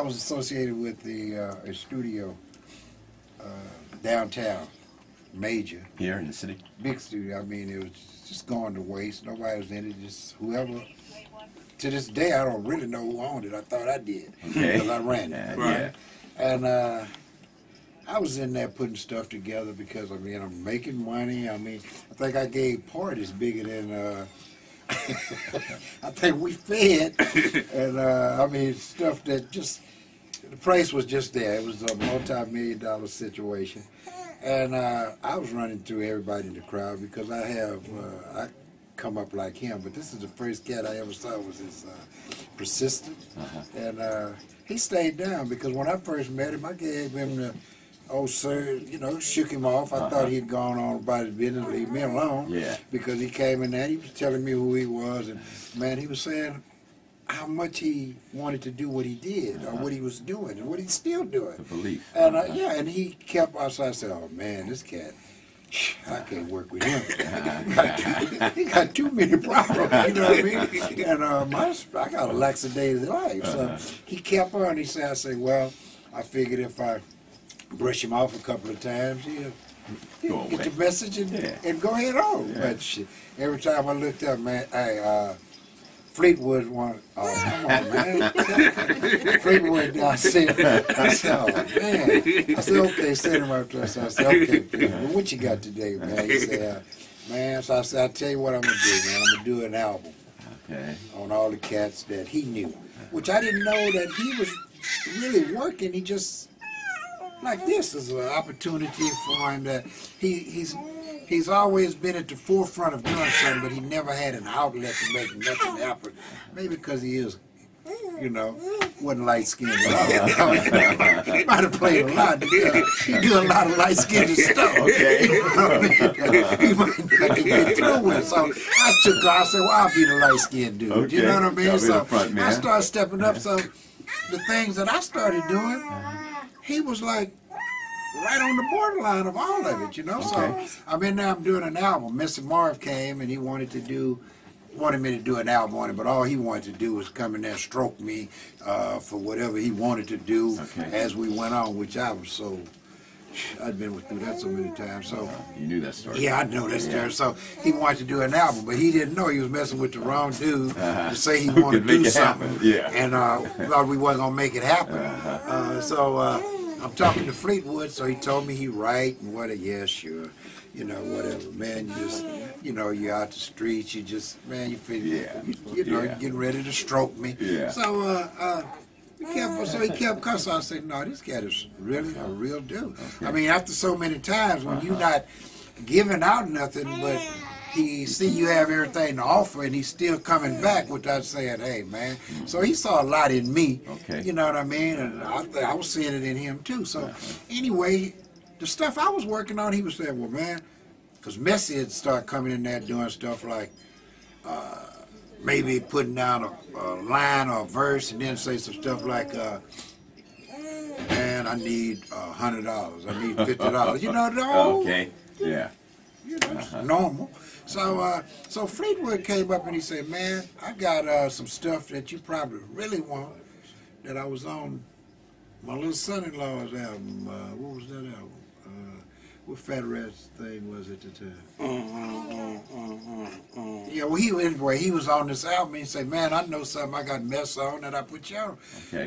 was associated with the a studio downtown, major. Here in the city? Big studio. I mean, it was just going to waste. Nobody was in it. Just whoever. To this day, I don't really know who owned it. I thought I did because I ran it. Right. And I was in there putting stuff together because, I mean, I'm making money. I mean, I think I gave parties bigger than, I think we fed. And, I mean, stuff that just, the price was just there. It was a multi-million-dollar situation. And I was running through everybody in the crowd because I have, I come up like him, but this is the first cat I ever saw was his persistent. And he stayed down because when I first met him, I gave him the, oh sir, you know, shook him off. I thought he'd gone on about his business, leave me alone. Yeah. Because he came in there, he was telling me who he was, and man, he was saying how much he wanted to do what he did, or what he was doing, and what he's still doing. The belief. And yeah, and he kept us. I said, oh man, this cat, I can't work with him. He got too many problems, you know what I mean? And I got a lackadaisical life. So he kept on. He said, I said, well, I figured if I brush him off a couple of times, he'll get the message and go ahead on. But shit, every time I looked up, man, hey, Fleetwood one, oh, come on, man. Fleetwood, I said, oh, man. I said, okay, send him up to us. I said, okay, well, what you got today, man? He said, man, so I said, I'll tell you what I'm going to do, man. I'm going to do an album on all the cats that he knew, which I didn't know that he was really working. He just, like this is an opportunity for him that he's always been at the forefront of doing something, but he never had an outlet to make nothing happen. Maybe because he is, you know, wasn't light-skinned. He might have played a lot. He do a lot of light-skinned stuff. Okay. You know what I mean? He might not get through with. So I said, well, I'll be the light-skinned dude. Okay. You know what I mean? So front, I started stepping up. So the things that I started doing, he was like, right on the borderline of all of it, you know. So I'm in there, I'm doing an album. Mr. Marv came and he wanted me to do an album on it, but all he wanted to do was come in there and stroke me for whatever he wanted to do as we went on, which I was so, I'd been through that so many times. So you knew that story. Yeah, I know that story. So he wanted to do an album, but he didn't know he was messing with the wrong dude to say he wanted to do something. And thought we wasn't gonna make it happen. So I'm talking to Fleetwood, so he told me he write and what. Yeah, sure. You know, whatever, man. You just, you know, you're out the streets. You just, man, you feel, you know, you're getting ready to stroke me. So he kept cussing. I said, no, this cat is really a real dude. I mean, after so many times, when you're not giving out nothing, but he see you have everything to offer, and he's still coming back without saying, hey, man. So he saw a lot in me, you know what I mean? And I was seeing it in him, too. So anyway, the stuff I was working on, he was saying, well, man, because Messi had started coming in there doing stuff like maybe putting down a line or a verse and then say some stuff like, man, I need $100. I need $50. You know, you know, it's normal. So Fleetwood came up and he said, man, I got some stuff that you probably really want that I was on my little son-in-law's album. What was that album? What Fat Rat's thing was at the time? Yeah, well, he was on this album and he said, man, I know something I got Mess on that I put you on.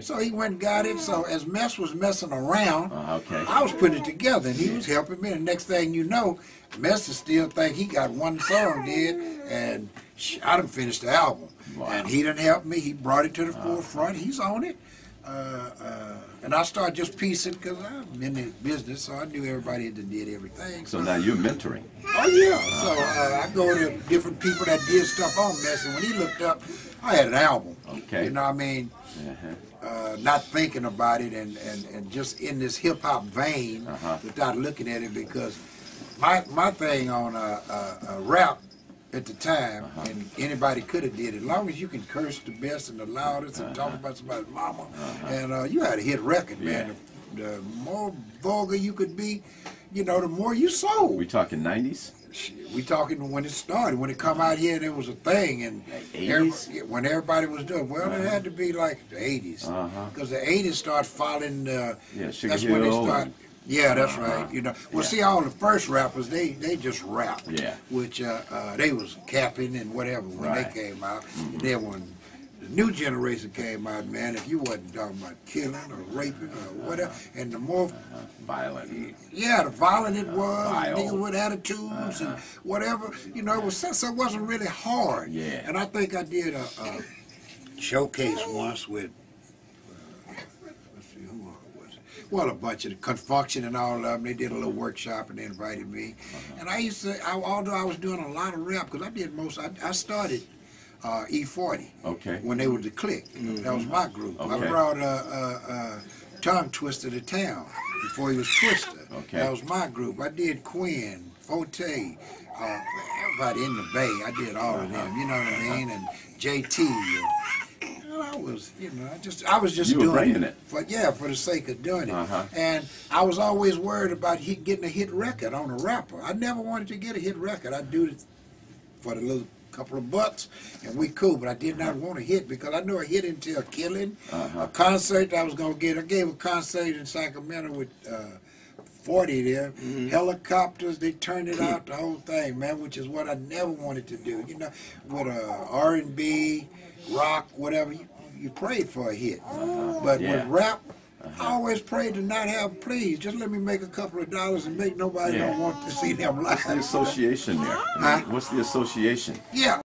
So he went and got it. So as Mess was messing around, I was putting it together and he was helping me. And the next thing you know, Mess still think he got one song did, and I done finished the album. And he done help me. He brought it to the forefront. He's on it. And I started just piecing because I'm in the business, so I knew everybody that did everything. So now you're mentoring. Oh yeah. So I go to different people that did stuff on Mess, and when he looked up, I had an album. You know what I mean? Not thinking about it and just in this hip hop vein without looking at it, because my thing on rap at the time, and anybody could have did it. As long as you can curse the best and the loudest and talk about somebody's mama, and you had a hit record, man. The more vulgar you could be, you know, the more you sold. We talking 90s? shit, we talking when it started, when it come out here, and it was a thing, and when everybody was doing, well, it had to be like the 80s, because the 80s start following. That's when they start. Yeah, that's right. You know, well, see, all the first rappers, they just rap, which they was capping and whatever when they came out. And then when the new generation came out, man, if you wasn't talking about killing or raping or whatever, and the more violent, the violent it was, niggas with attitudes and whatever, you know, it was so it wasn't really hard. And I think I did a showcase once with. Well, a bunch of the Confunction and all of them. They did a little workshop and they invited me. And I used to, although I was doing a lot of rap, because I did most, I started E40 when they were the Click. That was my group. I brought Tongue Twister to town before he was Twister. That was my group. I did Quinn, Forte, everybody in the Bay. I did all of them, you know what I mean? And JT. I was, you know, I was just doing it for the sake of doing it. And I was always worried about getting a hit record on a rapper. I never wanted to get a hit record. I'd do it for the little couple of bucks, and we cool. But I did not want a hit because I knew a hit until Killing, a concert I was gonna get. I gave a concert in Sacramento with 40 there, helicopters. They turned it out, the whole thing, man, which is what I never wanted to do. You know, with R&B. Rock, whatever, you prayed for a hit. But with rap, I always prayed to not have, please, just let me make a couple of dollars and make nobody don't want to see them live. What's the association there? What's the association?